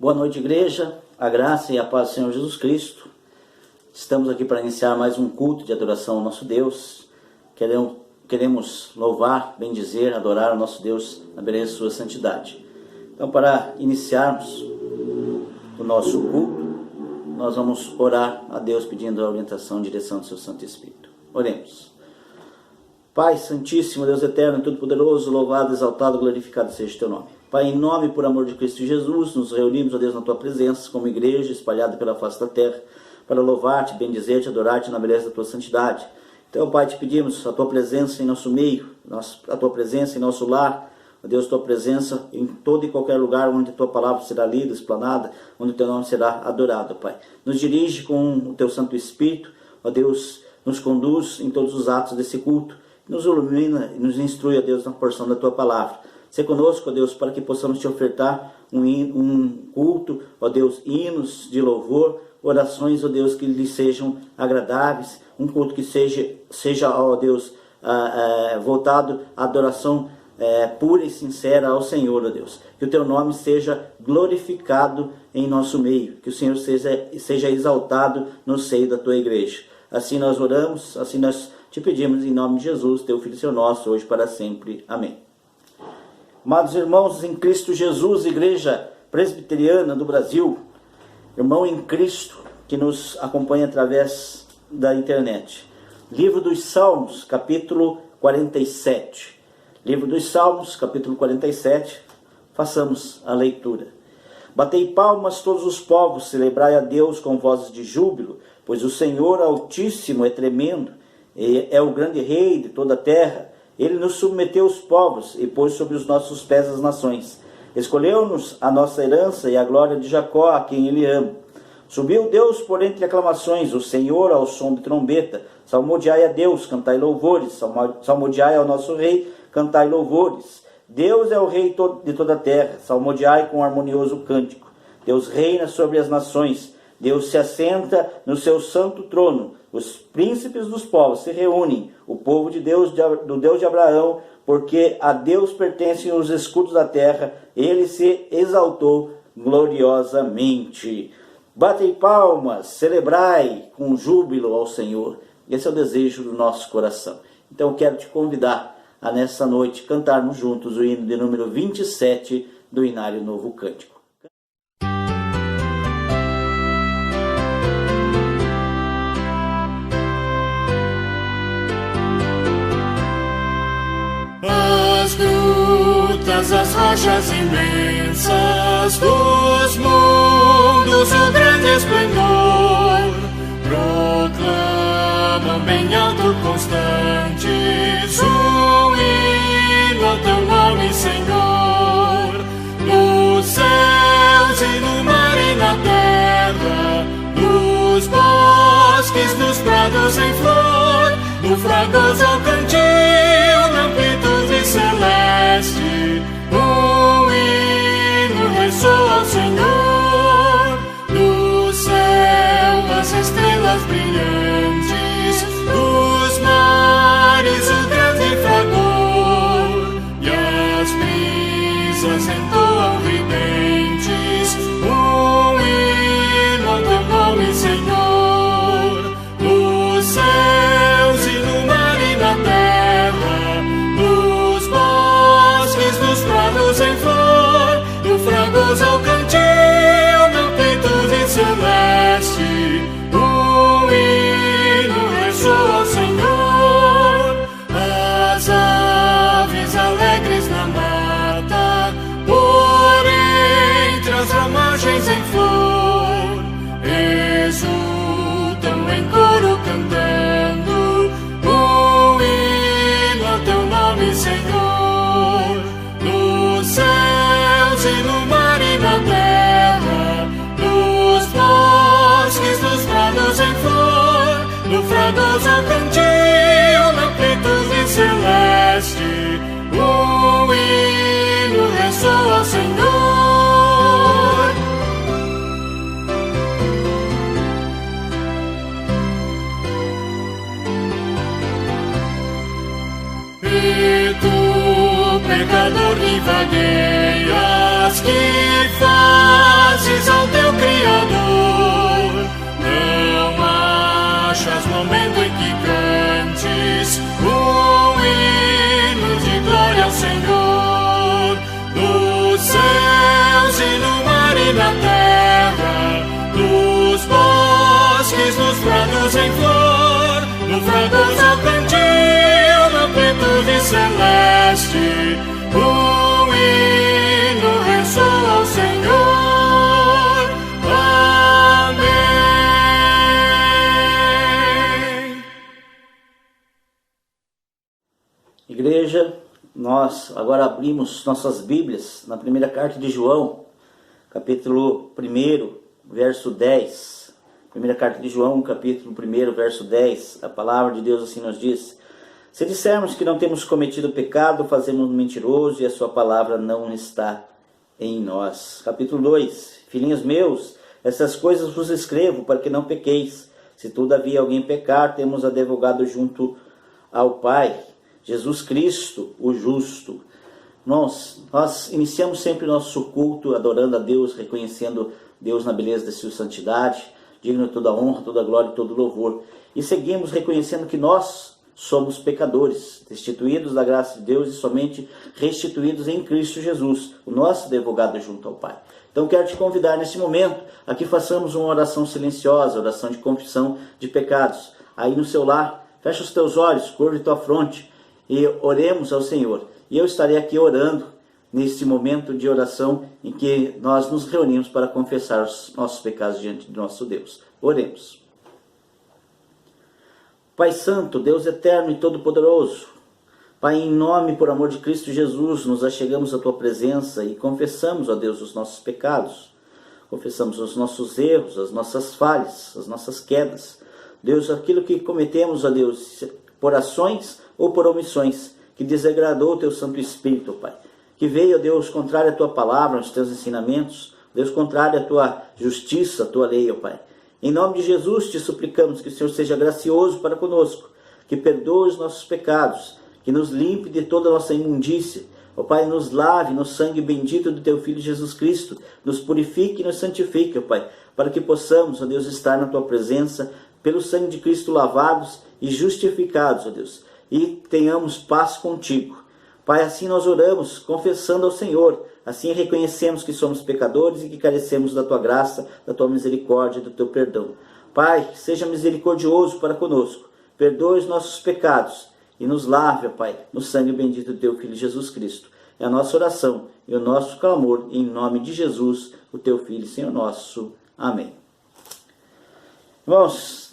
Boa noite, igreja, a graça e a paz do Senhor Jesus Cristo. Estamos aqui para iniciar mais um culto de adoração ao nosso Deus. Queremos louvar, bendizer, adorar ao nosso Deus na beleza de sua santidade. Então, para iniciarmos o nosso culto, nós vamos orar a Deus pedindo a orientação e direção do seu Santo Espírito. Oremos. Pai Santíssimo, Deus Eterno e Todo-Poderoso, louvado, exaltado, glorificado seja o teu nome. Pai, em nome e por amor de Cristo Jesus, nos reunimos, ó Deus, na tua presença, como igreja espalhada pela face da terra, para louvar-te, bendizer-te, adorar-te na beleza da tua santidade. Então, Pai, te pedimos a tua presença em nosso meio, a tua presença em nosso lar, ó Deus, tua presença em todo e qualquer lugar onde a tua palavra será lida, explanada, onde o teu nome será adorado, Pai. Nos dirige com o teu Santo Espírito, ó Deus, nos conduz em todos os atos desse culto, nos ilumina e nos instrui, ó Deus, na porção da tua palavra. Se conosco, ó Deus, para que possamos te ofertar um culto, ó Deus, hinos de louvor, orações, ó Deus, que lhe sejam agradáveis, um culto que seja ó Deus, voltado à adoração pura e sincera ao Senhor, ó Deus. Que o teu nome seja glorificado em nosso meio, que o Senhor seja exaltado no seio da tua igreja. Assim nós oramos, assim nós te pedimos em nome de Jesus, teu Filho e Senhor nosso, hoje para sempre. Amém. Amados irmãos em Cristo Jesus, Igreja Presbiteriana do Brasil, irmão em Cristo que nos acompanha através da internet. Livro dos Salmos, capítulo 47. Livro dos Salmos, capítulo 47, façamos a leitura. Batei palmas todos os povos, celebrai a Deus com vozes de júbilo, pois o Senhor Altíssimo é tremendo, é o grande Rei de toda a terra. Ele nos submeteu os povos e pôs sobre os nossos pés as nações. Escolheu-nos a nossa herança e a glória de Jacó, a quem ele ama. Subiu Deus por entre aclamações, o Senhor ao som de trombeta. Salmodiai a Deus, cantai louvores. Salmodiai ao nosso Rei, cantai louvores. Deus é o Rei de toda a terra. Salmodiai com harmonioso cântico. Deus reina sobre as nações. Deus se assenta no seu santo trono. Os príncipes dos povos se reúnem, o povo de Deus, do Deus de Abraão, porque a Deus pertencem os escudos da terra, ele se exaltou gloriosamente. Batei palmas, celebrai com júbilo ao Senhor. Esse é o desejo do nosso coração. Então eu quero te convidar a nessa noite cantarmos juntos o hino de número 27 do Inário Novo Cântico. As rochas imensas dos mundos, o grande esplendor, proclamam bem alto constantes um hino ao teu nome, Senhor. Nos céus e no mar e na terra, nos bosques, nos prados em flor, no fragoso ao cantil, na amplitude celeste, um hino ressoa ao Senhor. No céu as estrelas brilhantes, nos mares o grande fragor, e as brisas entoam ridentes um hino ao teu nome, Senhor. Nos céus e no mar e na terra, nos bosques, nos prados em flor, no fragoso ao cantil, na amplitude celeste, um hino ressoa ao Senhor. As aves alegres na mata, por entre as ramagens em flor, exultam em coro cantando um hino ao teu nome, Senhor. Nos céus e no mar e na terra, nos bosques, nos prados em flor, no fragoso ao cantil, na amplitude celeste, um hino ressoa ao Senhor. E tu, pecador, que vagueias, que fazes prados em flor, no fragoso cantil, na plenitude celeste, o hino ressoa ao Senhor. Amém. Igreja, nós agora abrimos nossas Bíblias na primeira carta de João, capítulo 1, verso 10. Primeira carta de João, capítulo 1, verso 10. A palavra de Deus assim nos diz: se dissermos que não temos cometido pecado, fazemos um mentiroso e a sua palavra não está em nós. Capítulo 2. Filhinhos meus, essas coisas vos escrevo para que não pequeis. Se todavia alguém pecar, temos advogado junto ao Pai, Jesus Cristo, o justo. Nós iniciamos sempre nosso culto adorando a Deus, reconhecendo Deus na beleza de sua santidade, digno de toda honra, toda glória e todo louvor. E seguimos reconhecendo que nós somos pecadores, destituídos da graça de Deus e somente restituídos em Cristo Jesus, o nosso advogado junto ao Pai. Então quero te convidar nesse momento a que façamos uma oração silenciosa, oração de confissão de pecados. Aí no seu lar, fecha os teus olhos, curva tua fronte e oremos ao Senhor. E eu estarei aqui orando nesse momento de oração em que nós nos reunimos para confessar os nossos pecados diante do nosso Deus. Oremos. Pai Santo, Deus eterno e todo-poderoso, Pai, em nome e por amor de Cristo Jesus, nos achegamos à Tua presença e confessamos, ó Deus, os nossos pecados. Confessamos os nossos erros, as nossas falhas, as nossas quedas. Deus, aquilo que cometemos, ó Deus, por ações ou por omissões, que desagradou o Teu Santo Espírito, Pai. Que veio, ó Deus, contrário à Tua palavra, aos Teus ensinamentos, Deus, contrário à Tua justiça, à Tua lei, ó Pai. Em nome de Jesus, te suplicamos que o Senhor seja gracioso para conosco, que perdoe os nossos pecados, que nos limpe de toda a nossa imundície. Ó Pai, nos lave no sangue bendito do Teu Filho Jesus Cristo, nos purifique e nos santifique, ó Pai, para que possamos, ó Deus, estar na Tua presença, pelo sangue de Cristo lavados e justificados, ó Deus, e tenhamos paz contigo. Pai, assim nós oramos, confessando ao Senhor, assim reconhecemos que somos pecadores e que carecemos da Tua graça, da Tua misericórdia e do Teu perdão. Pai, seja misericordioso para conosco, perdoe os nossos pecados e nos lave, Pai, no sangue bendito do Teu Filho Jesus Cristo. É a nossa oração e o nosso clamor, em nome de Jesus, o Teu Filho, Senhor nosso. Amém. Irmãos,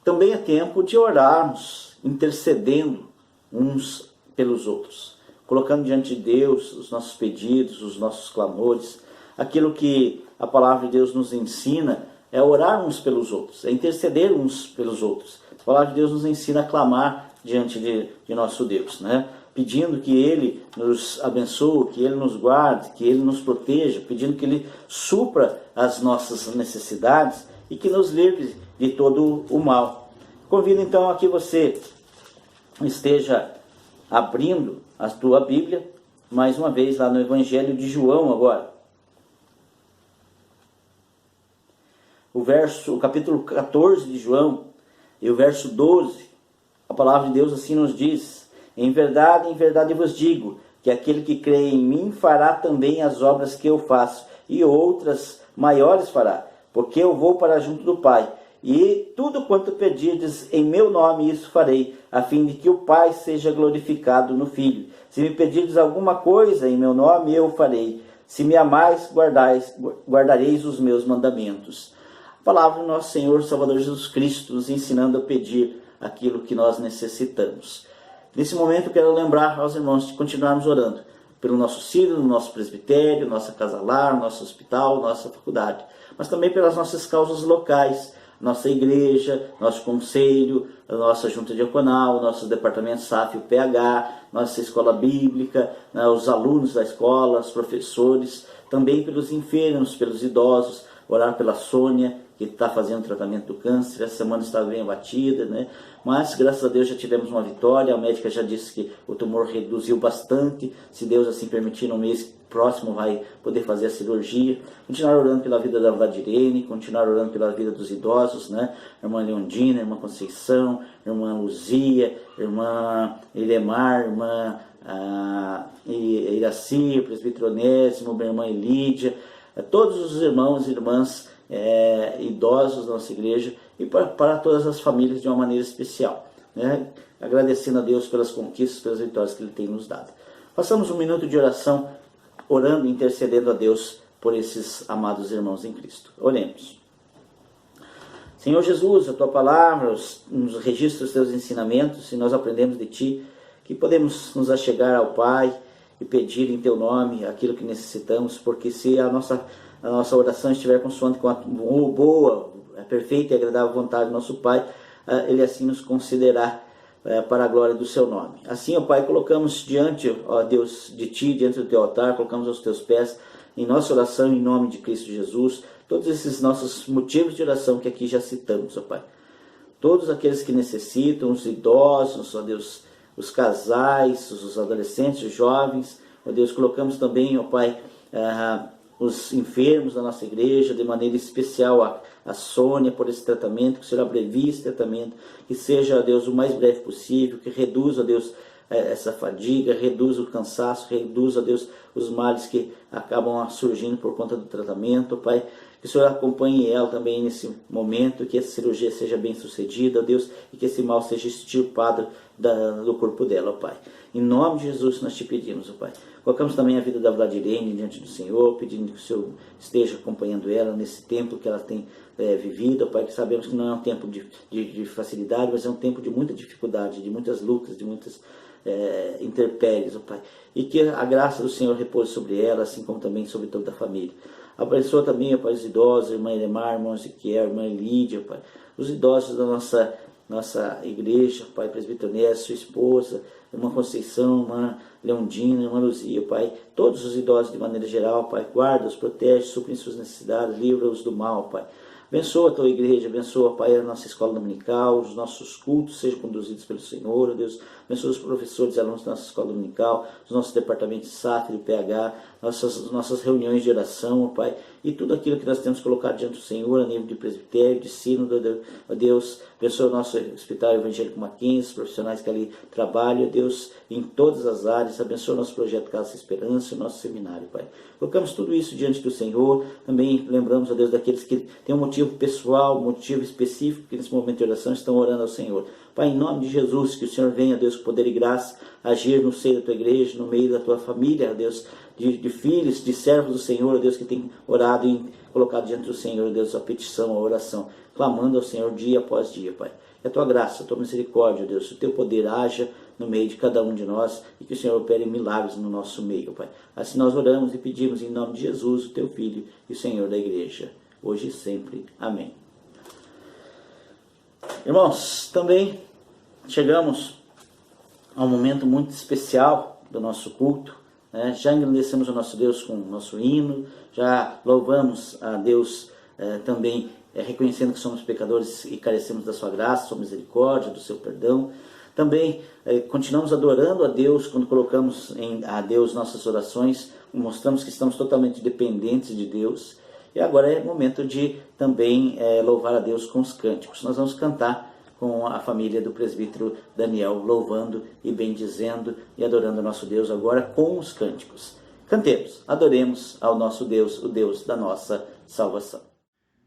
também é tempo de orarmos, intercedendo uns pelos outros, colocando diante de Deus os nossos pedidos, os nossos clamores. Aquilo que a palavra de Deus nos ensina é orar uns pelos outros, é interceder uns pelos outros. A palavra de Deus nos ensina a clamar diante de nosso Deus, né? Pedindo que Ele nos abençoe, que Ele nos guarde, que Ele nos proteja, pedindo que Ele supra as nossas necessidades e que nos livre de todo o mal. Convido então a que você esteja abrindo a tua Bíblia, mais uma vez lá no Evangelho de João agora. O capítulo 14 de João e o verso 12, a palavra de Deus assim nos diz: em verdade vos digo, que aquele que crê em mim fará também as obras que eu faço, e outras maiores fará, porque eu vou para junto do Pai. E tudo quanto pedirdes em meu nome, isso farei, a fim de que o Pai seja glorificado no Filho. Se me pedirdes alguma coisa em meu nome, eu farei. Se me amais, guardareis os meus mandamentos. A palavra do nosso Senhor Salvador Jesus Cristo nos ensinando a pedir aquilo que nós necessitamos. Nesse momento eu quero lembrar aos irmãos de continuarmos orando pelo nosso sínodo, nosso presbitério, nossa casa-lar, nosso hospital, nossa faculdade, mas também pelas nossas causas locais, nossa igreja, nosso conselho, a nossa junta diaconal, nossos departamentos SAF e o PH, nossa escola bíblica, os alunos da escola, os professores, também pelos enfermos, pelos idosos, orar pela Sônia, que está fazendo tratamento do câncer. Essa semana estava bem abatida, né? Mas graças a Deus já tivemos uma vitória. A médica já disse que o tumor reduziu bastante. Se Deus assim permitir, no mês próximo vai poder fazer a cirurgia. Continuar orando pela vida da Vladirene, continuar orando pela vida dos idosos, né? Irmã Leondina, irmã Conceição, irmã Luzia, irmã Ilemar, irmã Iraci, presbítero Onésimo, minha irmã Elídia, todos os irmãos e irmãs idosos da nossa igreja e para todas as famílias de uma maneira especial, né? Agradecendo a Deus pelas conquistas, pelas vitórias que Ele tem nos dado. Passamos um minuto de oração, orando e intercedendo a Deus por esses amados irmãos em Cristo. Oremos. Senhor Jesus, a Tua palavra nos registra os Teus ensinamentos e nós aprendemos de Ti que podemos nos achegar ao Pai e pedir em Teu nome aquilo que necessitamos, porque se a nossa oração estiver consoante com a boa, perfeita e agradável vontade do nosso Pai, Ele assim nos considerará para a glória do Seu nome. Assim, ó Pai, colocamos diante, ó Deus, de Ti, diante do Teu altar, colocamos aos Teus pés, em nossa oração, em nome de Cristo Jesus, todos esses nossos motivos de oração que aqui já citamos, ó Pai. Todos aqueles que necessitam, os idosos, ó Deus, os casais, os adolescentes, os jovens, ó Deus, colocamos também, ó Pai, os enfermos da nossa igreja, de maneira especial a Sônia, por esse tratamento, que o Senhor abrevie esse tratamento, que seja, ó Deus, o mais breve possível, que reduza, ó Deus, essa fadiga, reduza o cansaço, reduza, ó Deus, os males que acabam surgindo por conta do tratamento, ó Pai. Que o Senhor acompanhe ela também nesse momento, que essa cirurgia seja bem sucedida, ó Deus, e que esse mal seja extirpado do corpo dela, ó Pai. Em nome de Jesus nós te pedimos, ó Pai. Colocamos também a vida da Vladirene diante do Senhor, pedindo que o Senhor esteja acompanhando ela nesse tempo que ela tem vivido, ó Pai, que sabemos que não é um tempo de facilidade, mas é um tempo de muita dificuldade, de muitas lutas, de muitas intempéries, ó Pai. E que a graça do Senhor repouse sobre ela, assim como também sobre toda a família. Abençoa também, ó Pai, os idosos, irmã Elemar, irmão Ezequiel, irmã Lídia, ó Pai, os idosos da nossa igreja, Pai, presbítero Néstor, sua esposa, irmã Conceição, irmã Leondina, irmã Luzia, Pai, todos os idosos de maneira geral, Pai, guarda-os, protege, supre suas necessidades, livra-os do mal, Pai. Abençoa a Tua igreja, abençoa, Pai, a nossa escola dominical, os nossos cultos sejam conduzidos pelo Senhor, ó Deus. Abençoa os professores e alunos da nossa escola dominical, os nossos departamentos de SATRE e PH, nossas reuniões de oração, ó Pai, e tudo aquilo que nós temos colocado diante do Senhor, a nível de presbitério, de sínodo, ó Deus. Abençoa o nosso Hospital Evangélico Mackenzie, os profissionais que ali trabalham, ó Deus, em todas as áreas. Abençoa o nosso projeto Casa Esperança, o nosso seminário, Pai. Colocamos tudo isso diante do Senhor. Também lembramos, ó Deus, daqueles que têm um motivo pessoal, um motivo específico, que nesse momento de oração estão orando ao Senhor. Pai, em nome de Jesus, que o Senhor venha, Deus, com poder e graça, agir no seio da Tua igreja, no meio da Tua família, Deus, de filhos, de servos do Senhor, Deus, que tem orado e colocado diante do Senhor, Deus, a petição, a oração, clamando ao Senhor dia após dia, Pai. Que a Tua graça, a Tua misericórdia, Deus, o Teu poder haja no meio de cada um de nós e que o Senhor opere milagres no nosso meio, Pai. Assim nós oramos e pedimos em nome de Jesus, o Teu Filho e o Senhor da igreja, hoje e sempre. Amém. Irmãos, também chegamos a um momento muito especial do nosso culto, né? Já engrandecemos o nosso Deus com o nosso hino, já louvamos a Deus também reconhecendo que somos pecadores e carecemos da sua graça, sua misericórdia, do seu perdão. Também continuamos adorando a Deus quando colocamos a Deus nossas orações, mostramos que estamos totalmente dependentes de Deus. E agora é momento de também louvar a Deus com os cânticos. Nós vamos cantar com a família do presbítero Daniel, louvando e bendizendo e adorando a nosso Deus agora com os cânticos. Cantemos, adoremos ao nosso Deus, o Deus da nossa salvação.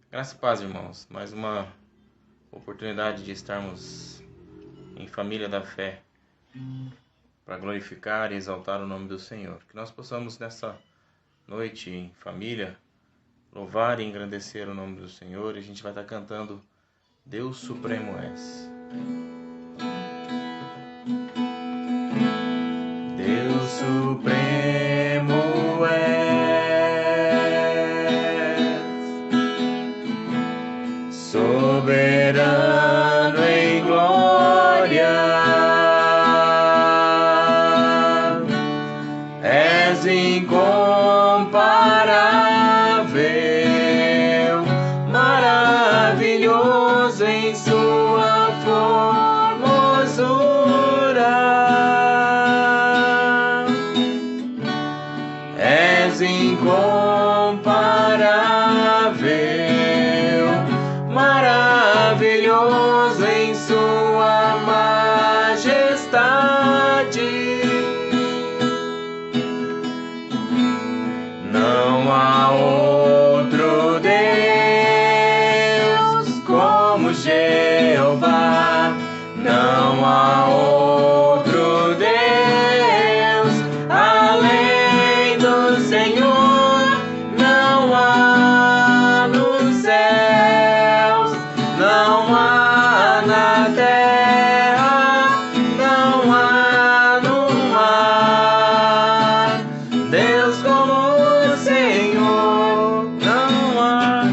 Graça e paz, irmãos. Mais uma oportunidade de estarmos em família da fé para glorificar e exaltar o nome do Senhor. Que nós possamos nessa noite em família louvar e engrandecer o nome do Senhor. E a gente vai estar cantando Deus Supremo és. Deus Supremo és, soberano em glória, és incomparável, maravilhoso em sua formosura, és incomparável, maravilhoso em sua majestade. Não há outro Deus há outro Deus além do Senhor, não há nos céus, não há na terra, não há no mar. Deus como o Senhor, não há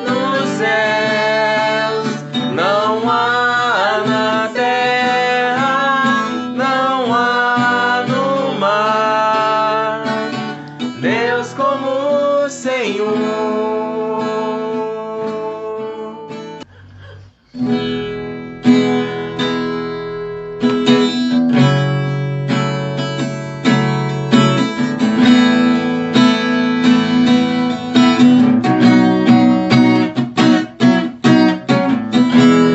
nos céus, não há na terra, não há no mar. Deus como o Senhor.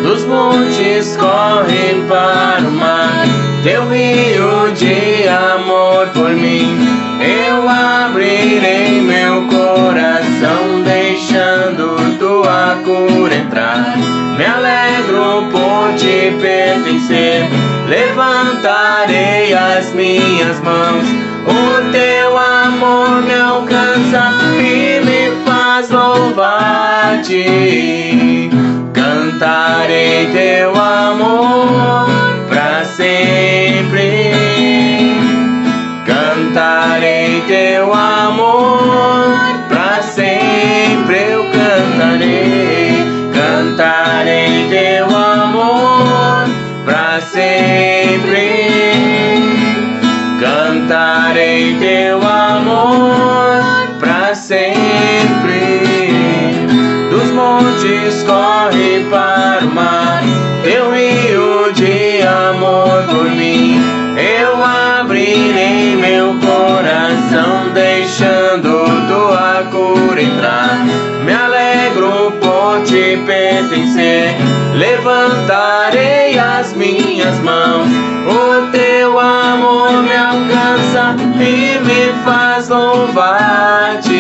Dos montes corre para o mar, teu rio de amor por mim. Eu abrirei meu coração, deixando tua cura entrar. Me alegro por te pertencer, levantarei as minhas mãos. O teu amor me alcança e me faz louvar-te. Cantarei teu amor pra sempre. Cantarei teu amor pra sempre. Eu cantarei, cantarei teu amor pra sempre. Cantarei teu amor pra sempre. Dos montes corre para o mar, teu rio de amor por mim. Eu abrirei meu coração, deixando tua cura entrar. Me alegro por te pertencer, levantarei as minhas mãos. O teu amor me alcança e me faz louvar-te.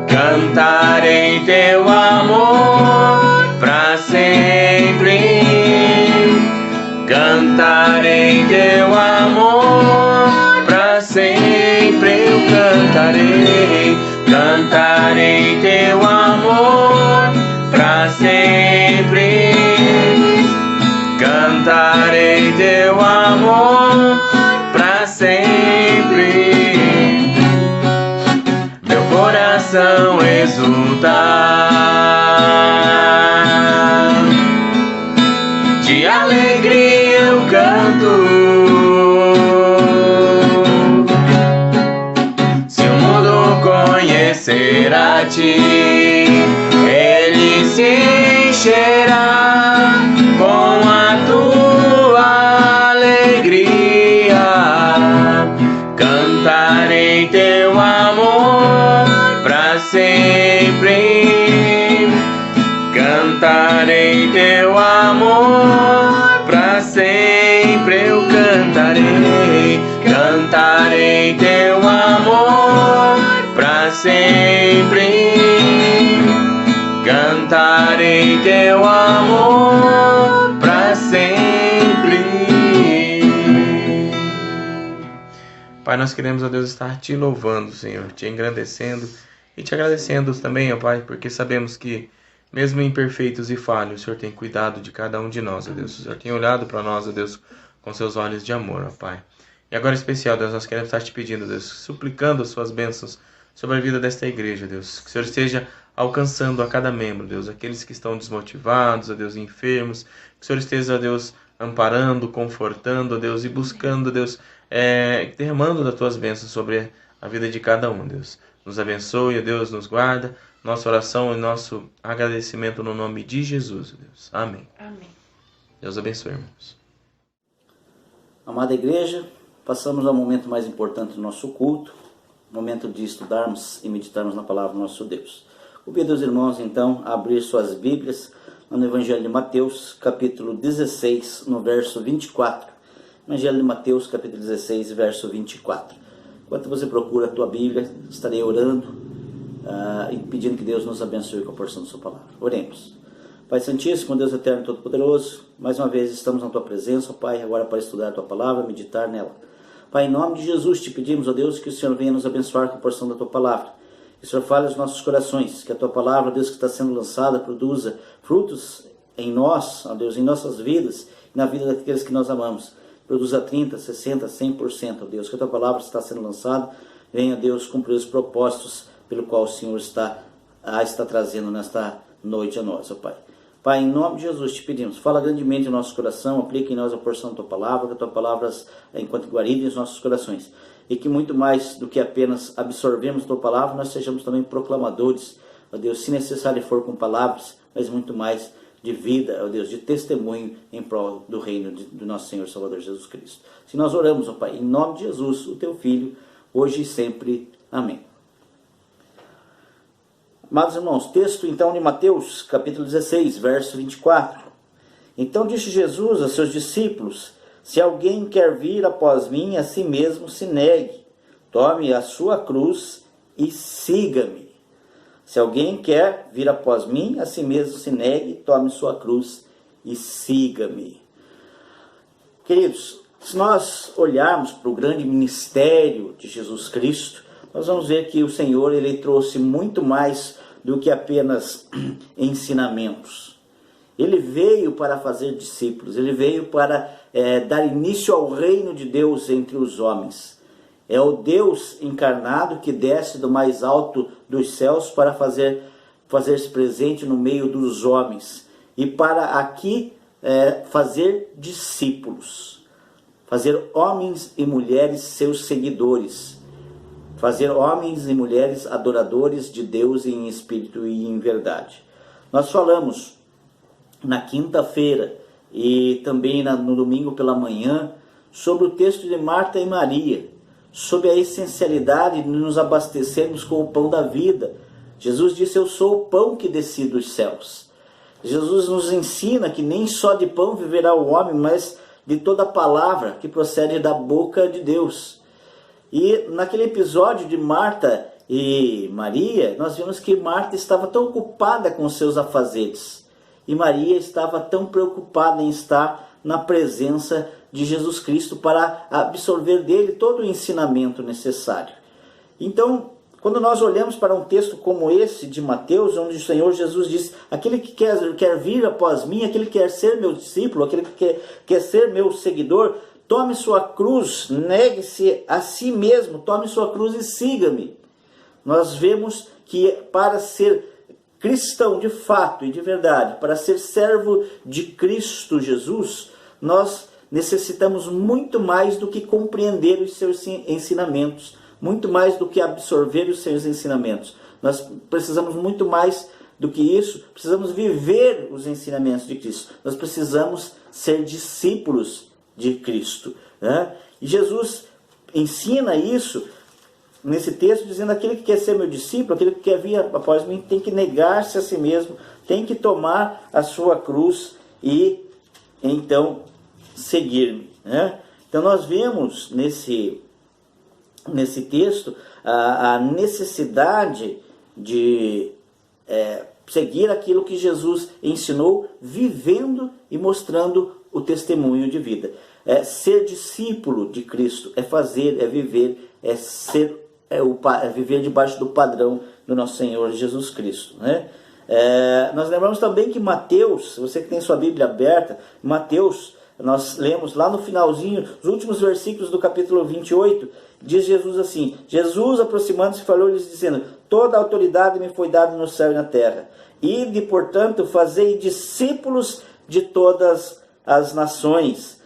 Cantarei teu amor pra sempre. Cantarei teu amor pra sempre. Eu cantarei, cantarei teu amor pra sempre. Cantarei teu amor pra sempre. Meu coração exultar, de alegria eu canto. Se o mundo conhecer a ti, ele se encherá com a tua alegria. Cantarei teu amor pra sempre. Cantarei teu amor pra sempre. Eu cantarei, cantarei teu amor pra sempre. Cantarei teu amor pra sempre. Pai, nós queremos, ó Deus, estar te louvando, Senhor, te engrandecendo e te agradecendo também, ó Pai, porque sabemos que mesmo imperfeitos e falhos, o Senhor tem cuidado de cada um de nós, ó Deus. O Senhor tem olhado para nós, ó Deus, com seus olhos de amor, ó Pai. E agora, em especial, Deus, nós queremos estar te pedindo, Deus, suplicando as suas bênçãos sobre a vida desta igreja, Deus. Que o Senhor esteja alcançando a cada membro, Deus, aqueles que estão desmotivados, ó Deus, enfermos. Que o Senhor esteja, ó Deus, amparando, confortando, ó Deus, e buscando, Deus, derramando das tuas bênçãos sobre a vida de cada um, Deus. Nos abençoe, ó Deus, nos guarda. Nossa oração e nosso agradecimento no nome de Jesus, Deus. Amém. Amém. Deus abençoe, irmãos. Amada igreja, passamos ao momento mais importante do nosso culto, momento de estudarmos e meditarmos na palavra do nosso Deus. Convido os irmãos, então, a abrir suas Bíblias no Evangelho de Mateus, capítulo 16, no verso 24. Evangelho de Mateus, capítulo 16, verso 24. Enquanto você procura a tua Bíblia, estarei orando e pedindo que Deus nos abençoe com a porção da sua palavra. Oremos. Pai Santíssimo, Deus Eterno e Todo-Poderoso, mais uma vez estamos na Tua presença, ó Pai, agora para estudar a Tua Palavra, meditar nela. Pai, em nome de Jesus, te pedimos, ó Deus, que o Senhor venha nos abençoar com a porção da Tua Palavra. Que o Senhor fale aos nossos corações, que a Tua Palavra, Deus, que está sendo lançada, produza frutos em nós, ó Deus, em nossas vidas e na vida daqueles que nós amamos. Produza 30, 60, 100%, ó Deus, que a Tua Palavra está sendo lançada, venha, Deus, cumprir os propósitos pelo qual o Senhor está trazendo nesta noite a nós, ó Pai. Pai, em nome de Jesus te pedimos, fala grandemente no nosso coração, aplica em nós a porção da Tua Palavra, que a Tua Palavra, enquanto guarida os nossos corações, e que muito mais do que apenas absorvemos a Tua Palavra, nós sejamos também proclamadores, ó Deus, se necessário for com palavras, mas muito mais de vida, ó Deus, de testemunho em prol do reino do nosso Senhor Salvador Jesus Cristo. Se nós oramos, ó Pai, em nome de Jesus, o Teu Filho, hoje e sempre. Amém. Amados irmãos, texto então de Mateus, capítulo 16, verso 24. Então disse Jesus a seus discípulos: se alguém quer vir após mim, a si mesmo se negue, tome a sua cruz e siga-me. Se alguém quer vir após mim, a si mesmo se negue, tome sua cruz e siga-me. Queridos, se nós olharmos para o grande ministério de Jesus Cristo, nós vamos ver que o Senhor, Ele trouxe muito mais do que apenas ensinamentos. Ele veio para fazer discípulos, Ele veio para dar início ao reino de Deus entre os homens. É o Deus encarnado que desce do mais alto dos céus para fazer-se presente no meio dos homens. E para aqui fazer discípulos. Fazer homens e mulheres seus seguidores. Fazer homens e mulheres adoradores de Deus em espírito e em verdade. Nós falamos na quinta-feira e também no domingo pela manhã sobre o texto de Marta e Maria, sobre a essencialidade de nos abastecermos com o pão da vida. Jesus disse: eu sou o pão que desci dos céus. Jesus nos ensina que nem só de pão viverá o homem, mas de toda palavra que procede da boca de Deus. E naquele episódio de Marta e Maria, nós vimos que Marta estava tão ocupada com seus afazeres e Maria estava tão preocupada em estar na presença de Jesus Cristo para absorver dele todo o ensinamento necessário. Então, quando nós olhamos para um texto como esse de Mateus, onde o Senhor Jesus diz: aquele que quer vir após mim, aquele que quer ser meu discípulo, aquele que quer ser meu seguidor, tome sua cruz, negue-se a si mesmo, tome sua cruz e siga-me. Nós vemos que para ser cristão de fato e de verdade, para ser servo de Cristo Jesus, nós necessitamos muito mais do que compreender os seus ensinamentos, muito mais do que absorver os seus ensinamentos. Nós precisamos muito mais do que isso, precisamos viver os ensinamentos de Cristo. Nós precisamos ser discípulos de Cristo, né? E Jesus ensina isso nesse texto, dizendo: aquele que quer ser meu discípulo, aquele que quer vir após mim, tem que negar-se a si mesmo, tem que tomar a sua cruz e então seguir-me, né? Então nós vemos nesse texto a necessidade de seguir aquilo que Jesus ensinou, vivendo e mostrando o testemunho de vida. Ser discípulo de Cristo é fazer, é viver, é viver debaixo do padrão do nosso Senhor Jesus Cristo, né? Nós lembramos também que Mateus, você que tem sua Bíblia aberta, Mateus, nós lemos lá no finalzinho, os últimos versículos do capítulo 28, diz Jesus assim: Jesus, aproximando-se, falou-lhes dizendo: toda a autoridade me foi dada no céu e na terra. Ide, portanto, fazei discípulos de todas as nações,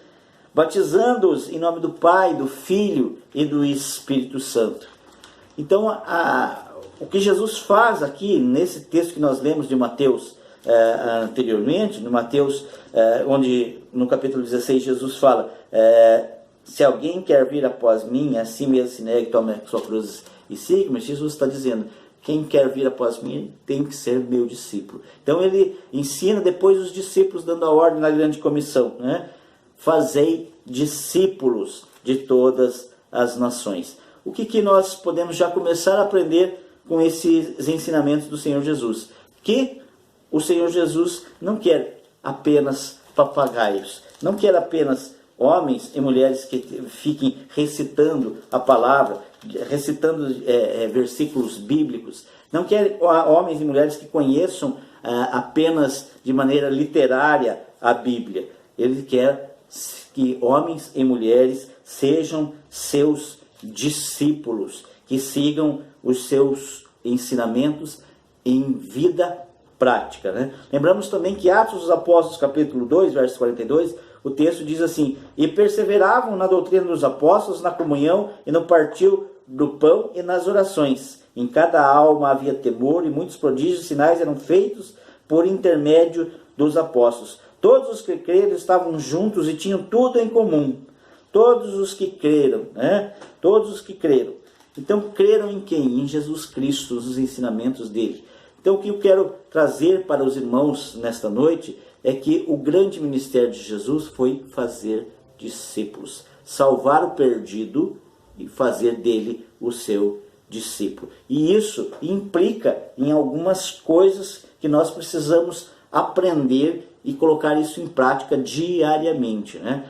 batizando-os em nome do Pai, do Filho e do Espírito Santo. Então, o que Jesus faz aqui, nesse texto que nós lemos de Mateus anteriormente, no Mateus, onde no capítulo 16 Jesus fala: se alguém quer vir após mim, a si mesmo se negue, tome a sua cruz e siga-me. Jesus está dizendo: quem quer vir após mim tem que ser meu discípulo. Então ele ensina depois os discípulos, dando a ordem na grande comissão, né? Fazei discípulos de todas as nações. O que nós podemos já começar a aprender com esses ensinamentos do Senhor Jesus? Que o Senhor Jesus não quer apenas papagaios, não quer apenas homens e mulheres que fiquem recitando a palavra, recitando versículos bíblicos. Não quer homens e mulheres que conheçam apenas de maneira literária a Bíblia. Ele quer que homens e mulheres sejam seus discípulos, que sigam os seus ensinamentos em vida prática, né? Lembramos também que Atos dos Apóstolos, capítulo 2, verso 42, o texto diz assim: e perseveravam na doutrina dos apóstolos, na comunhão e no partir do pão e nas orações. Em cada alma havia temor, e muitos prodígios e sinais eram feitos por intermédio dos apóstolos. Todos os que creram estavam juntos e tinham tudo em comum. Todos os que creram, né? Todos os que creram. Então, creram em quem? Em Jesus Cristo, nos ensinamentos dele. Então, o que eu quero trazer para os irmãos nesta noite é que o grande ministério de Jesus foi fazer discípulos, salvar o perdido e fazer dele o seu discípulo. E isso implica em algumas coisas que nós precisamos aprender e colocar isso em prática diariamente, né?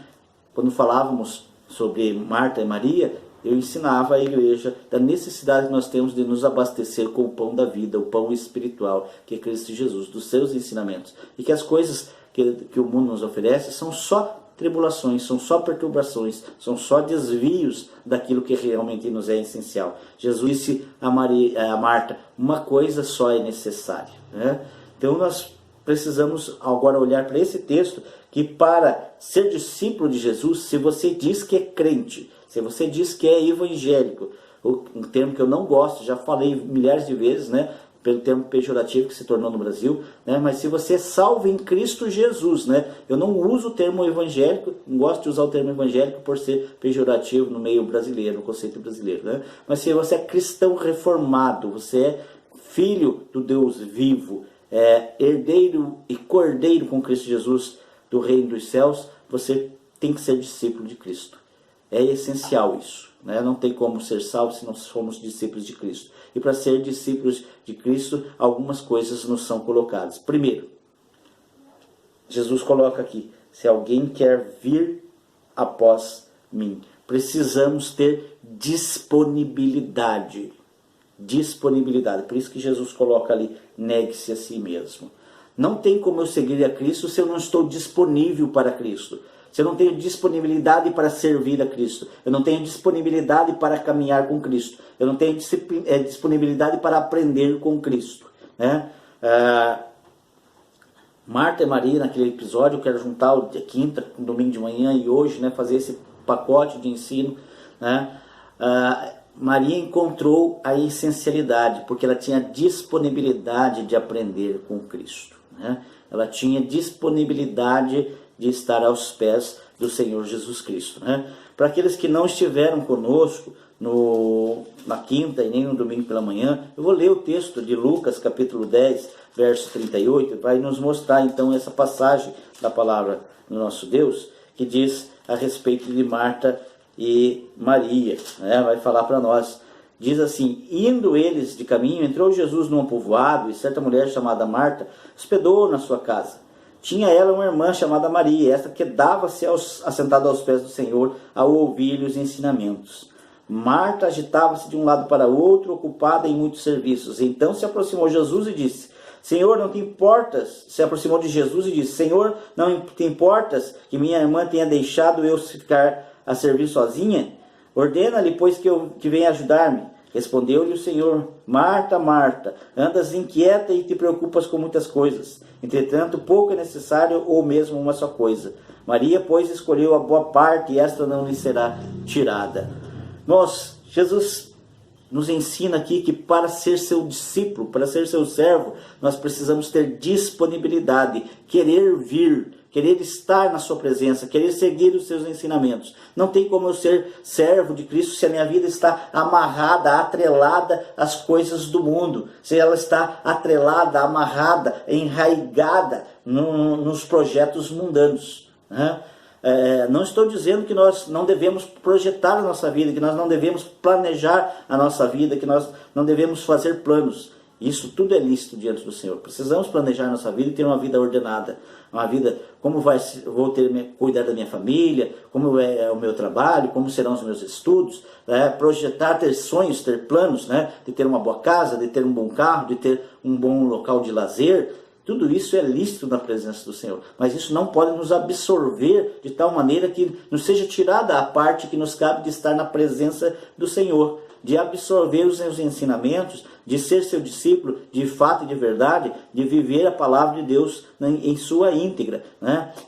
Quando falávamos sobre Marta e Maria, eu ensinava a igreja da necessidade que nós temos de nos abastecer com o pão da vida, o pão espiritual, que é Cristo Jesus, dos seus ensinamentos. E que as coisas que o mundo nos oferece são só tribulações, são só perturbações, são só desvios daquilo que realmente nos é essencial. Jesus disse a Marta: uma coisa só é necessária, né? Então nós precisamos agora olhar para esse texto, que para ser discípulo de Jesus, se você diz que é crente, se você diz que é evangélico, um termo que eu não gosto, já falei milhares de vezes, né, pelo termo pejorativo que se tornou no Brasil, né, mas se você é salvo em Cristo Jesus, né, eu não uso o termo evangélico, não gosto de usar o termo evangélico por ser pejorativo no meio brasileiro, no conceito brasileiro, né, mas se você é cristão reformado, você é filho do Deus vivo, herdeiro e cordeiro com Cristo Jesus do reino dos céus, você tem que ser discípulo de Cristo. É essencial isso, né? Não tem como ser salvo se não somos discípulos de Cristo. E para ser discípulos de Cristo, algumas coisas nos são colocadas. Primeiro, Jesus coloca aqui: se alguém quer vir após mim, precisamos ter disponibilidade. Disponibilidade. Por isso que Jesus coloca ali: negue-se a si mesmo. Não tem como eu seguir a Cristo se eu não estou disponível para Cristo. Se eu não tenho disponibilidade para servir a Cristo. Eu não tenho disponibilidade para caminhar com Cristo. Eu não tenho disponibilidade para aprender com Cristo, né? Marta e Maria, naquele episódio, eu quero juntar o dia quinta, domingo de manhã e hoje, né, fazer esse pacote de ensino, né? Maria encontrou a essencialidade, porque ela tinha disponibilidade de aprender com Cristo, né? Ela tinha disponibilidade de estar aos pés do Senhor Jesus Cristo, né? Para aqueles que não estiveram conosco na quinta e nem no domingo pela manhã, eu vou ler o texto de Lucas, capítulo 10, verso 38, vai nos mostrar então essa passagem da palavra do nosso Deus, que diz a respeito de Marta e Maria, né? Vai falar para nós. Diz assim: indo eles de caminho, entrou Jesus num povoado, e certa mulher chamada Marta hospedou na sua casa. Tinha ela uma irmã chamada Maria, esta quedava-se assentada aos pés do Senhor, ao ouvir-lhe os ensinamentos. Marta agitava-se de um lado para o outro, ocupada em muitos serviços. Então se aproximou Jesus e disse: Senhor, não te importas? Se aproximou de Jesus e disse: Senhor, não te importas que minha irmã tenha deixado eu ficar a servir sozinha? Ordena-lhe, pois, que venha ajudar-me. Respondeu-lhe o Senhor: Marta, Marta, andas inquieta e te preocupas com muitas coisas. Entretanto, pouco é necessário, ou mesmo uma só coisa. Maria, pois, escolheu a boa parte, e esta não lhe será tirada. Jesus nos ensina aqui que para ser seu discípulo, para ser seu servo, nós precisamos ter disponibilidade, querer vir, querer estar na sua presença, querer seguir os seus ensinamentos. Não tem como eu ser servo de Cristo se a minha vida está amarrada, atrelada às coisas do mundo, se ela está atrelada, amarrada, enraigada nos projetos mundanos, né? Não estou dizendo que nós não devemos projetar a nossa vida, que nós não devemos planejar a nossa vida, que nós não devemos fazer planos. Isso tudo é lícito diante do Senhor. Precisamos planejar nossa vida e ter uma vida ordenada. Uma vida, vou cuidar da minha família, como é o meu trabalho, como serão os meus estudos, projetar, ter sonhos, ter planos, de ter uma boa casa, de ter um bom carro, de ter um bom local de lazer. Tudo isso é lícito na presença do Senhor. Mas isso não pode nos absorver de tal maneira que nos seja tirada a parte que nos cabe de estar na presença do Senhor, de absorver os seus ensinamentos, de ser seu discípulo de fato e de verdade, de viver a palavra de Deus em sua íntegra,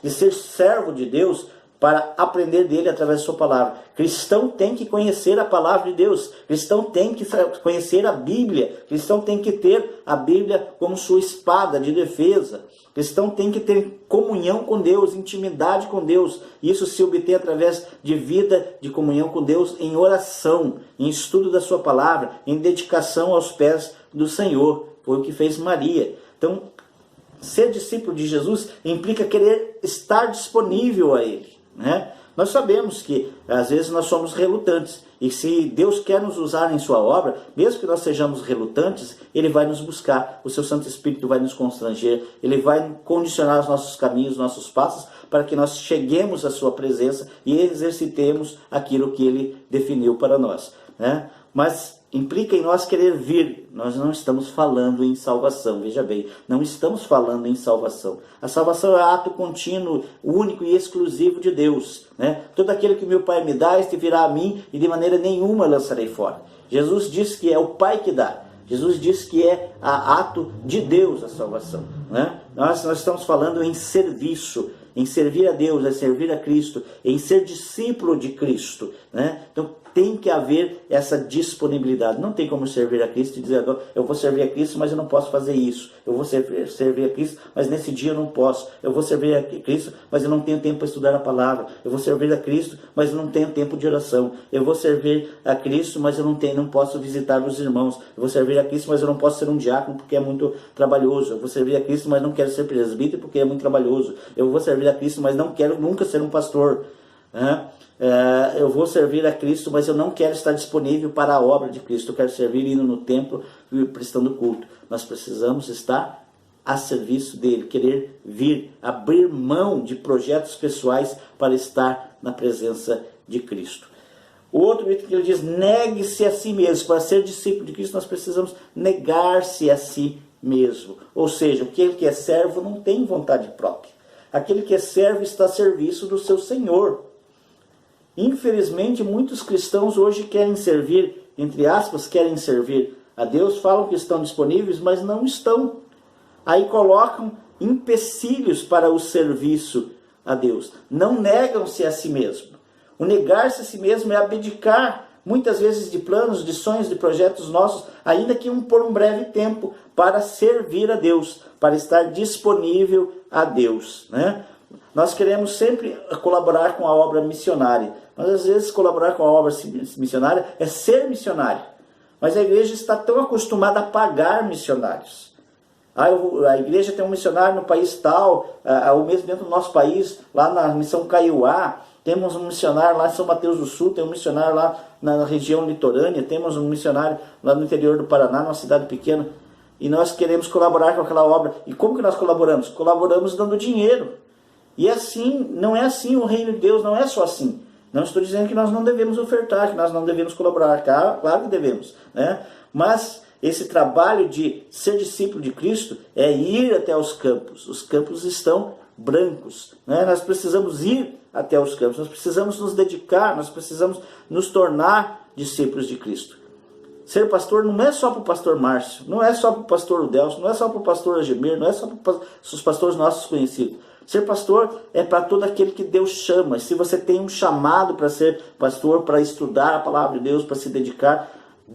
de ser servo de Deus para aprender dele através da sua palavra. Cristão tem que conhecer a palavra de Deus, cristão tem que conhecer a Bíblia, cristão tem que ter a Bíblia como sua espada de defesa, cristão tem que ter comunhão com Deus, intimidade com Deus. Isso se obtém através de vida de comunhão com Deus em oração, em estudo da sua palavra, em dedicação aos pés do Senhor. Foi o que fez Maria. Então, ser discípulo de Jesus implica querer estar disponível a Ele. Nós sabemos que às vezes nós somos relutantes, e se Deus quer nos usar em sua obra, mesmo que nós sejamos relutantes, Ele vai nos buscar, o seu Santo Espírito vai nos constranger, Ele vai condicionar os nossos caminhos, os nossos passos, para que nós cheguemos à sua presença e exercitemos aquilo que Ele definiu para nós. Mas implica em nós querer vir. Nós não estamos falando em salvação, veja bem, não estamos falando em salvação. A salvação é ato contínuo, único e exclusivo de Deus. Todo aquele que meu Pai me dá, este virá a mim, e de maneira nenhuma lançarei fora. Jesus diz que é o Pai que dá. Jesus diz que é ato de Deus a salvação. Nós estamos falando em serviço, em servir a Deus, em servir a Cristo, em ser discípulo de Cristo. Então tem que haver essa disponibilidade. Não tem como servir a Cristo e dizer, eu vou servir a Cristo, mas eu não posso fazer isso. Eu vou servir a Cristo, mas nesse dia eu não posso. Eu vou servir a Cristo, mas eu não tenho tempo para estudar a palavra. Eu vou servir a Cristo, mas eu não tenho tempo de oração. Eu vou servir a Cristo, mas eu não posso visitar os irmãos. Eu vou servir a Cristo, mas eu não posso ser um diácono porque é muito trabalhoso. Eu vou servir a Cristo, mas não quero ser presbítero porque é muito trabalhoso. Eu vou servir a Cristo, mas não quero nunca ser um pastor. Eu vou servir a Cristo, mas eu não quero estar disponível para a obra de Cristo. Eu quero servir indo no templo e prestando culto. Nós precisamos estar a serviço dele, querer vir, abrir mão de projetos pessoais para estar na presença de Cristo. O outro item que ele diz, negue-se a si mesmo. Para ser discípulo de Cristo nós precisamos negar-se a si mesmo. Ou seja, aquele que é servo não tem vontade própria. Aquele que é servo está a serviço do seu Senhor. Infelizmente, muitos cristãos hoje querem servir, entre aspas, querem servir a Deus, falam que estão disponíveis, mas não estão. Aí colocam empecilhos para o serviço a Deus. Não negam-se a si mesmo. O negar-se a si mesmo é abdicar, muitas vezes, de planos, de sonhos, de projetos nossos, ainda que por um breve tempo, para servir a Deus, para estar disponível a Deus. Nós queremos sempre colaborar com a obra missionária, mas às vezes colaborar com a obra missionária é ser missionário. Mas a igreja está tão acostumada a pagar missionários. A igreja tem um missionário no país tal, ou mesmo dentro do nosso país, lá na missão Caiuá, temos um missionário lá em São Mateus do Sul, tem um missionário lá na região litorânea, temos um missionário lá no interior do Paraná, numa cidade pequena, e nós queremos colaborar com aquela obra. E como que nós colaboramos? Colaboramos dando dinheiro. E assim, não é assim, o reino de Deus não é só assim. Não estou dizendo que nós não devemos ofertar, que nós não devemos colaborar, claro que devemos, mas esse trabalho de ser discípulo de Cristo é ir até os campos estão brancos, nós precisamos ir até os campos, nós precisamos nos dedicar, nós precisamos nos tornar discípulos de Cristo. Ser pastor não é só para o pastor Márcio, não é só para o pastor Udelso, não é só para o pastor Agemir, não é só para os pastores nossos conhecidos. Ser pastor é para todo aquele que Deus chama. Se você tem um chamado para ser pastor, para estudar a palavra de Deus, para se dedicar,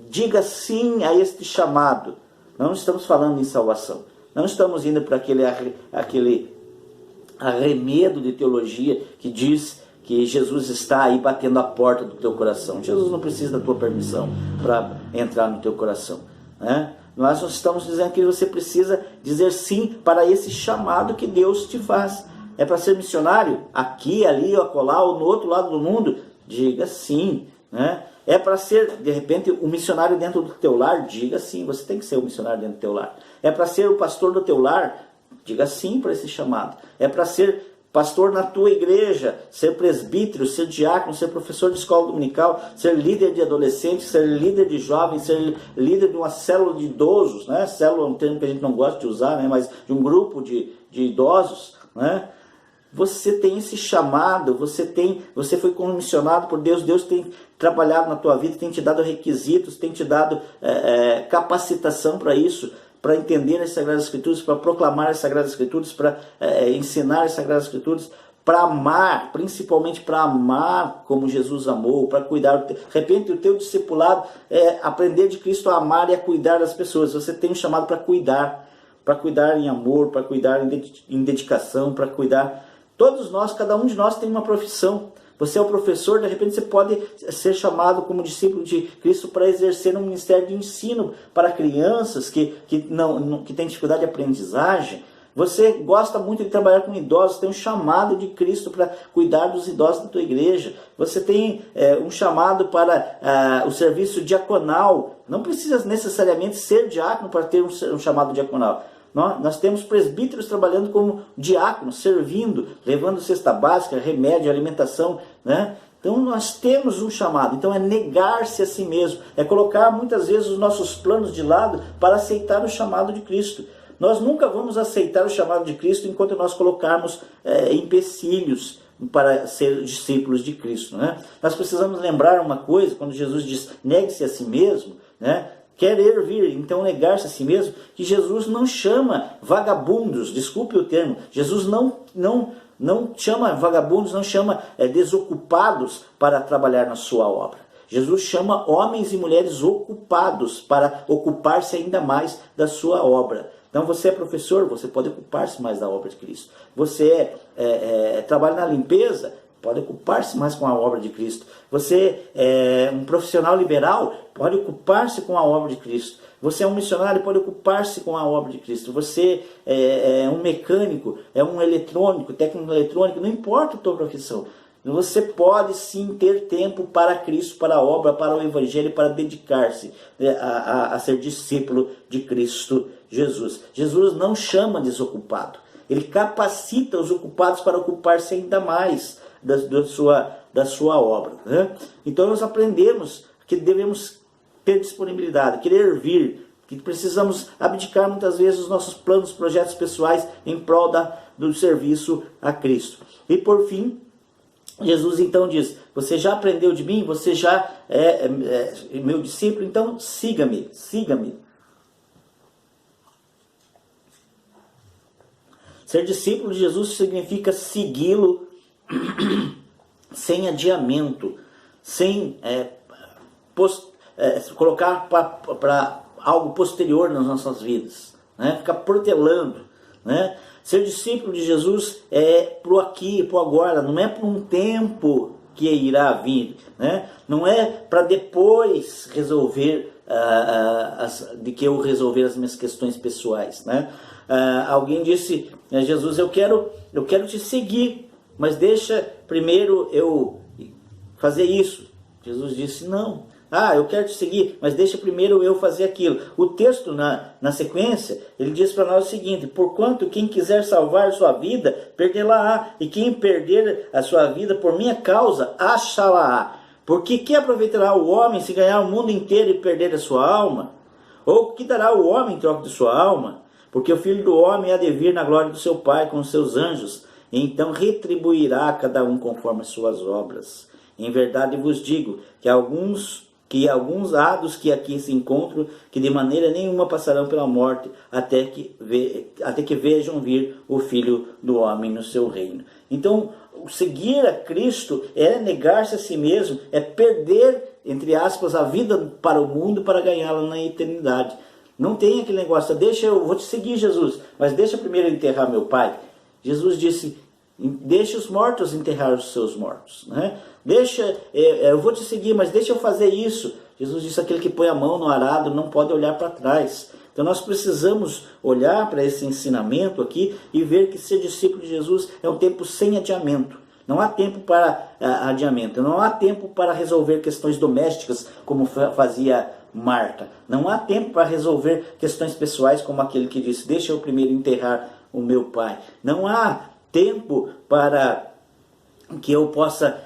diga sim a este chamado. Não estamos falando em salvação. Não estamos indo para aquele arremedo de teologia que diz que Jesus está aí batendo a porta do teu coração. Jesus não precisa da tua permissão para entrar no teu coração. Nós estamos dizendo que você precisa dizer sim para esse chamado que Deus te faz. É para ser missionário? Aqui, ali, acolá, ou no outro lado do mundo? Diga sim. É para ser, de repente, um missionário dentro do teu lar? Diga sim, você tem que ser um missionário dentro do teu lar. É para ser o pastor do teu lar? Diga sim para esse chamado. É para ser pastor na tua igreja, ser presbítero, ser diácono, ser professor de escola dominical, ser líder de adolescentes, ser líder de jovens, ser líder de uma célula de idosos, né? Célula é um termo que a gente não gosta de usar, né? Mas de um grupo de idosos, né? Você tem esse chamado, você foi comissionado por Deus, Deus tem trabalhado na tua vida, tem te dado requisitos, tem te dado capacitação para isso, para entender as Sagradas Escrituras, para proclamar as Sagradas Escrituras, para ensinar as Sagradas Escrituras, para amar, principalmente para amar como Jesus amou, para cuidar. De repente o teu discipulado é aprender de Cristo a amar e a cuidar das pessoas. Você tem um chamado para cuidar em amor, para cuidar em dedicação, para cuidar. Todos nós, cada um de nós tem uma profissão. Você é o professor, de repente você pode ser chamado como discípulo de Cristo para exercer um ministério de ensino para crianças que têm dificuldade de aprendizagem. Você gosta muito de trabalhar com idosos, tem um chamado de Cristo para cuidar dos idosos da tua igreja. Você tem um chamado para o serviço diaconal. Não precisa necessariamente ser diácono para ter um chamado diaconal. Nós temos presbíteros trabalhando como diáconos, servindo, levando cesta básica, remédio, alimentação, né? Então nós temos um chamado. Então é negar-se a si mesmo, é colocar muitas vezes os nossos planos de lado para aceitar o chamado de Cristo. Nós nunca vamos aceitar o chamado de Cristo enquanto nós colocarmos empecilhos para ser discípulos de Cristo, né? Nós precisamos lembrar uma coisa, quando Jesus diz negue-se a si mesmo, né? Querer vir, então negar-se a si mesmo, que Jesus não chama vagabundos, desculpe o termo, Jesus não chama vagabundos, não chama desocupados para trabalhar na sua obra. Jesus chama homens e mulheres ocupados para ocupar-se ainda mais da sua obra. Então você é professor, você pode ocupar-se mais da obra de Cristo. Você trabalha na limpeza, pode ocupar-se mais com a obra de Cristo. Você é um profissional liberal, pode ocupar-se com a obra de Cristo. Você é um missionário, pode ocupar-se com a obra de Cristo. Você é um mecânico, é um eletrônico, técnico eletrônico, não importa a tua profissão. Você pode sim ter tempo para Cristo, para a obra, para o Evangelho, para dedicar-se a ser discípulo de Cristo Jesus. Jesus não chama desocupado. Ele capacita os ocupados para ocupar-se ainda mais da sua obra, né? Então nós aprendemos que devemos ter disponibilidade, querer vir, que precisamos abdicar muitas vezes os nossos planos, projetos pessoais em prol do serviço a Cristo. E por fim, Jesus então diz, você já aprendeu de mim, você já é meu discípulo, então siga-me, siga-me. Ser discípulo de Jesus significa segui-lo sem adiamento, sem colocar para algo posterior nas nossas vidas, né? Ficar protelando, né? Ser discípulo de Jesus é pro aqui e pro agora, não é para um tempo que irá vir, né? Não é para depois resolver de que eu resolver as minhas questões pessoais, né? Alguém disse, Jesus, eu quero te seguir, mas deixa primeiro eu fazer isso. Jesus disse, não. Eu quero te seguir, mas deixa primeiro eu fazer aquilo. O texto, na sequência, ele diz para nós o seguinte, porquanto quem quiser salvar sua vida, perdê-la-á, e quem perder a sua vida por minha causa, achá-la-á. Porque que aproveitará o homem se ganhar o mundo inteiro e perder a sua alma? Ou que dará o homem em troca de sua alma? Porque o Filho do Homem há de vir na glória do seu Pai com os seus anjos, e então retribuirá a cada um conforme as suas obras. Em verdade vos digo que alguns há dos que aqui se encontram, que de maneira nenhuma passarão pela morte, até que vejam vir o Filho do Homem no seu reino. Então, seguir a Cristo é negar-se a si mesmo, é perder, entre aspas, a vida para o mundo para ganhá-la na eternidade. Não tem aquele negócio, eu vou te seguir, Jesus, mas deixa primeiro eu enterrar meu pai. Jesus disse, deixa os mortos enterrar os seus mortos, né? Eu vou te seguir, mas deixa eu fazer isso. Jesus disse, aquele que põe a mão no arado não pode olhar para trás. Então nós precisamos olhar para esse ensinamento aqui e ver que ser discípulo de Jesus é um tempo sem adiamento. Não há tempo para adiamento. Não há tempo para resolver questões domésticas, como fazia Marta. Não há tempo para resolver questões pessoais, como aquele que disse: deixa eu primeiro enterrar o meu pai. Não há tempo para que eu possa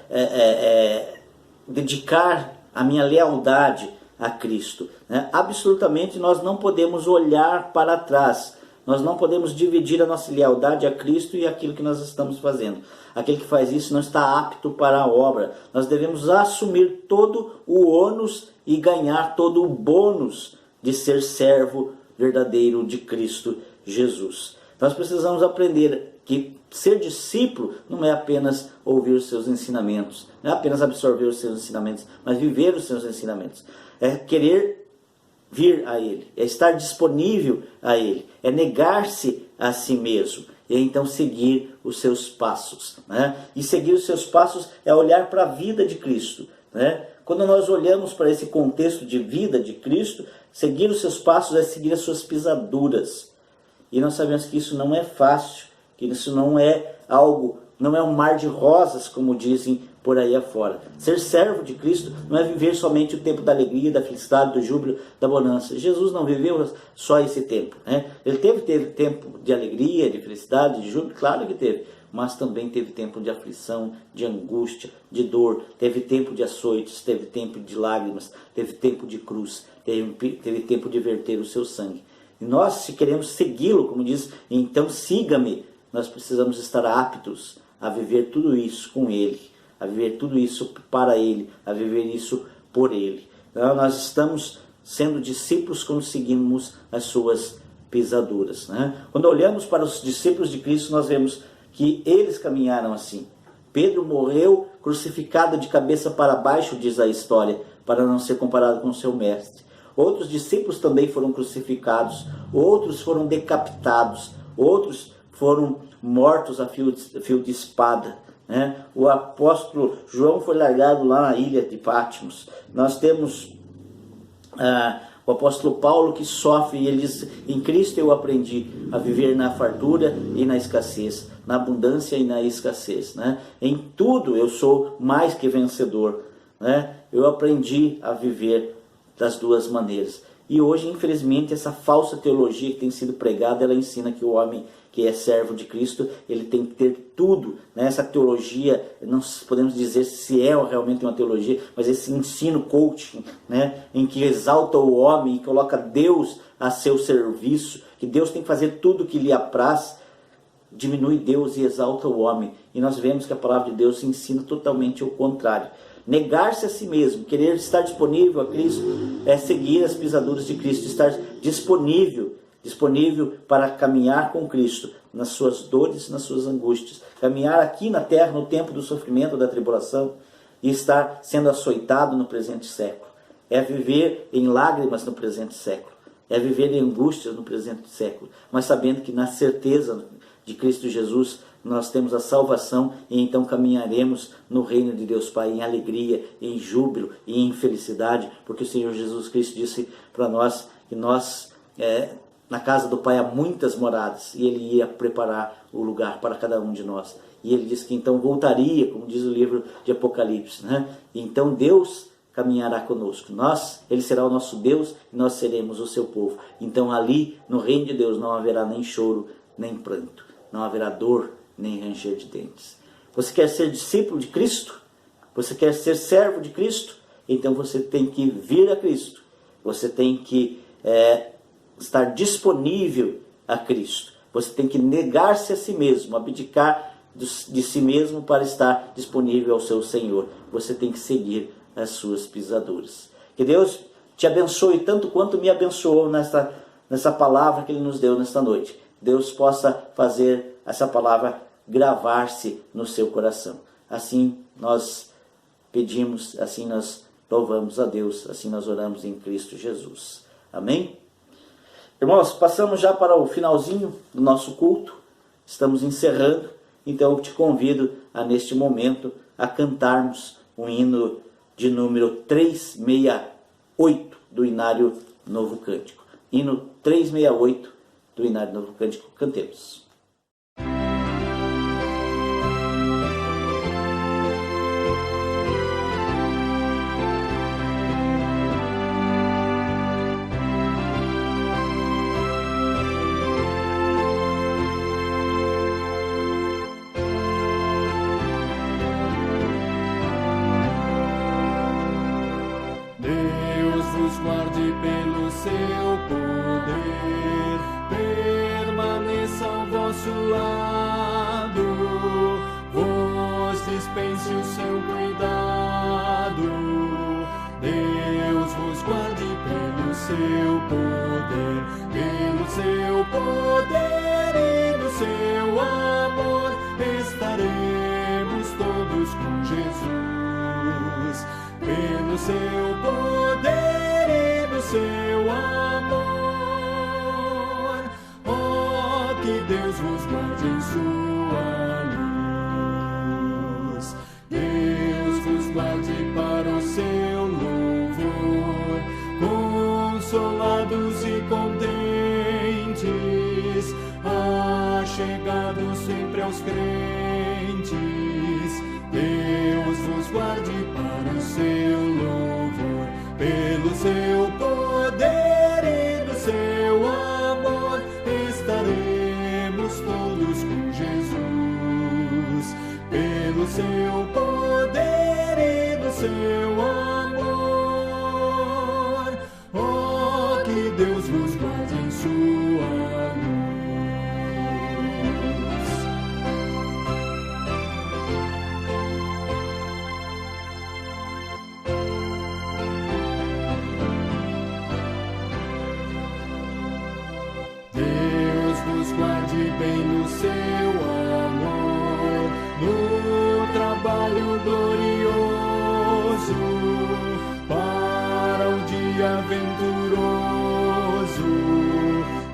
dedicar a minha lealdade a Cristo, né? Absolutamente nós não podemos olhar para trás. Nós não podemos dividir a nossa lealdade a Cristo e aquilo que nós estamos fazendo. Aquele que faz isso não está apto para a obra. Nós devemos assumir todo o ônus e ganhar todo o bônus de ser servo verdadeiro de Cristo Jesus. Nós precisamos aprender que ser discípulo não é apenas ouvir os seus ensinamentos, não é apenas absorver os seus ensinamentos, mas viver os seus ensinamentos. É querer vir a Ele, é estar disponível a Ele, é negar-se a si mesmo, e então seguir os seus passos, né? E seguir os seus passos é olhar para a vida de Cristo, né? Quando nós olhamos para esse contexto de vida de Cristo, seguir os seus passos é seguir as suas pisaduras. E nós sabemos que isso não é fácil, que isso não é algo, não é um mar de rosas, como dizem por aí afora. Ser servo de Cristo não é viver somente o tempo da alegria, da felicidade, do júbilo, da bonança. Jesus não viveu só esse tempo, né? Ele teve tempo de alegria, de felicidade, de júbilo, claro que teve, mas também teve tempo de aflição, de angústia, de dor, teve tempo de açoites, teve tempo de lágrimas, teve tempo de cruz, teve tempo de verter o seu sangue. E nós, se queremos segui-lo, como diz, então siga-me, nós precisamos estar aptos a viver tudo isso com Ele, a viver tudo isso para Ele, a viver isso por Ele. Então, nós estamos sendo discípulos quando seguimos as suas pisaduras, né? Quando olhamos para os discípulos de Cristo, nós vemos que eles caminharam assim. Pedro morreu crucificado de cabeça para baixo, diz a história, para não ser comparado com seu mestre. Outros discípulos também foram crucificados, outros foram decapitados, outros foram mortos a fio de espada, né? O apóstolo João foi largado lá na ilha de Patmos. Nós temos o apóstolo Paulo que sofre, e ele diz: em Cristo eu aprendi a viver na fartura e na escassez, na abundância e na escassez, né? Em tudo eu sou mais que vencedor, né? Eu aprendi a viver das duas maneiras. E hoje, infelizmente, essa falsa teologia que tem sido pregada, ela ensina que o homem que é servo de Cristo, ele tem que ter tudo, né? Essa teologia, não podemos dizer se é realmente uma teologia, mas esse ensino coaching, né? Em que exalta o homem e coloca Deus a seu serviço, que Deus tem que fazer tudo o que lhe apraz, diminui Deus e exalta o homem. E nós vemos que a palavra de Deus ensina totalmente o contrário. Negar-se a si mesmo, querer estar disponível a Cristo, é seguir as pisaduras de Cristo, estar disponível para caminhar com Cristo nas suas dores, nas suas angústias, caminhar aqui na terra no tempo do sofrimento, da tribulação, e estar sendo açoitado no presente século. É viver em lágrimas no presente século, é viver em angústias no presente século, mas sabendo que na certeza de Cristo Jesus nós temos a salvação, e então caminharemos no reino de Deus Pai em alegria, em júbilo e em felicidade, porque o Senhor Jesus Cristo disse para nós que nós, na casa do Pai há muitas moradas, e Ele ia preparar o lugar para cada um de nós. E Ele disse que então voltaria, como diz o livro de Apocalipse, né? E então Deus caminhará conosco. Ele será o nosso Deus e nós seremos o seu povo. Então ali, no reino de Deus, não haverá nem choro, nem pranto. Não haverá dor, nem ranger de dentes. Você quer ser discípulo de Cristo? Você quer ser servo de Cristo? Então você tem que vir a Cristo. Você tem que estar disponível a Cristo. Você tem que negar-se a si mesmo, abdicar de si mesmo para estar disponível ao seu Senhor. Você tem que seguir as suas pisaduras. Que Deus te abençoe tanto quanto me abençoou nessa palavra que Ele nos deu nesta noite. Deus possa fazer essa palavra gravar-se no seu coração. Assim nós pedimos, assim nós louvamos a Deus, assim nós oramos em Cristo Jesus. Amém? Irmãos, passamos já para o finalzinho do nosso culto, estamos encerrando, então eu te convido a neste momento a cantarmos um hino de número 368 do Inário Novo Cântico. Hino 368 do Inário Novo Cântico, cantemos. lado, vos dispense o seu cuidado. Deus vos guarde pelo seu poder e no seu amor estaremos todos com Jesus. Pelo seu poder e no seu amor, oh, que Deus vos guarde em sua luz. Deus vos guarde para o seu louvor, consolados e contentes, achegados sempre aos crentes. Deus vos guarde para o seu louvor, pelo seu poder e no seu amor estaremos todos com Jesus. Pelo seu poder e no seu amor, oh, que Deus vos guarde em sua luz. Deus vos guarde bem no seu amor, no trabalho glorioso, para o dia venturoso.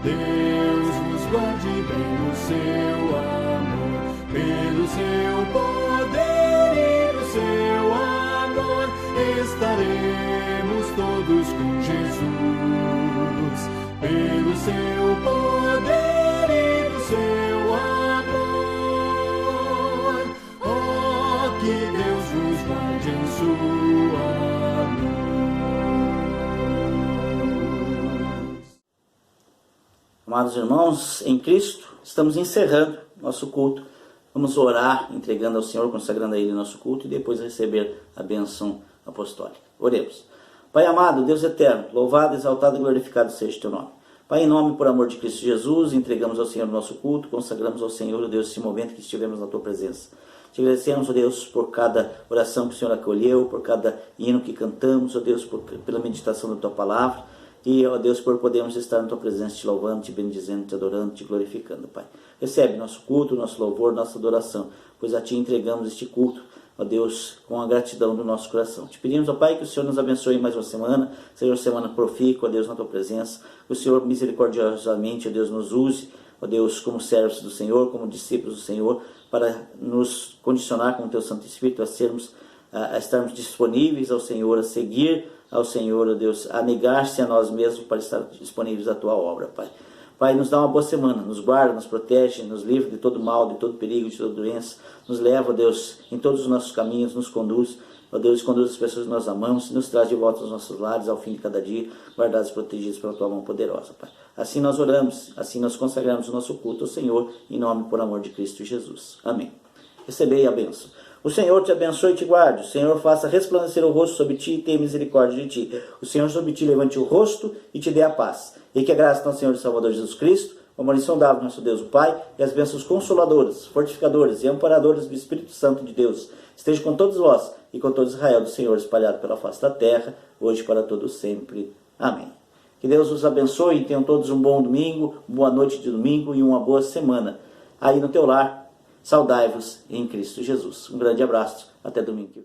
Deus vos guarde bem no seu amor, pelo seu poder e no seu amor estaremos todos com Jesus. Pelo seu poder e no seu amor, oh, que Deus vos guarde em sua luz. Amados irmãos, em Cristo, estamos encerrando nosso culto. Vamos orar, entregando ao Senhor, consagrando a Ele nosso culto e depois receber a bênção apostólica. Oremos. Pai amado, Deus eterno, louvado, exaltado e glorificado seja o teu nome. Pai, em nome e por amor de Cristo Jesus, entregamos ao Senhor o nosso culto, consagramos ao Senhor, Deus, esse momento que estivemos na tua presença. Te agradecemos, ó Deus, por cada oração que o Senhor acolheu, por cada hino que cantamos, ó Deus, pela meditação da tua palavra. E, ó Deus, por podermos estar na tua presença, te louvando, te bendizendo, te adorando, te glorificando, Pai. Recebe nosso culto, nosso louvor, nossa adoração, pois a ti entregamos este culto, ó Deus, com a gratidão do nosso coração. Te pedimos, ó Pai, que o Senhor nos abençoe mais uma semana, seja uma semana profícua, ó Deus, na tua presença. Que o Senhor misericordiosamente, ó Deus, nos use, ó Deus, como servos do Senhor, como discípulos do Senhor, para nos condicionar com o teu Santo Espírito a estarmos disponíveis ao Senhor, a seguir ao Senhor, ó Deus, a negar-se a nós mesmos para estar disponíveis à tua obra, Pai. Pai, nos dá uma boa semana, nos guarda, nos protege, nos livra de todo mal, de todo perigo, de toda doença, nos leva, ó Deus, em todos os nossos caminhos, nos conduz, ó Deus, conduz as pessoas que nós amamos, nos traz de volta aos nossos lares, ao fim de cada dia, guardados e protegidos pela tua mão poderosa, Pai. Assim nós oramos, assim nós consagramos o nosso culto ao Senhor, em nome e por amor de Cristo Jesus. Amém. Recebei a bênção. O Senhor te abençoe e te guarde. O Senhor faça resplandecer o rosto sobre ti e tenha misericórdia de ti. O Senhor sobre ti levante o rosto e te dê a paz. E que a graça do nosso Senhor e Salvador Jesus Cristo, o amor insondável do nosso Deus o Pai, e as bênçãos consoladoras, fortificadoras e amparadoras do Espírito Santo de Deus esteja com todos vós e com todo Israel do Senhor espalhado pela face da terra, hoje para todos sempre. Amém. Que Deus os abençoe e tenham todos um bom domingo, boa noite de domingo e uma boa semana. Aí no teu lar, saudai-vos em Cristo Jesus. Um grande abraço, até domingo.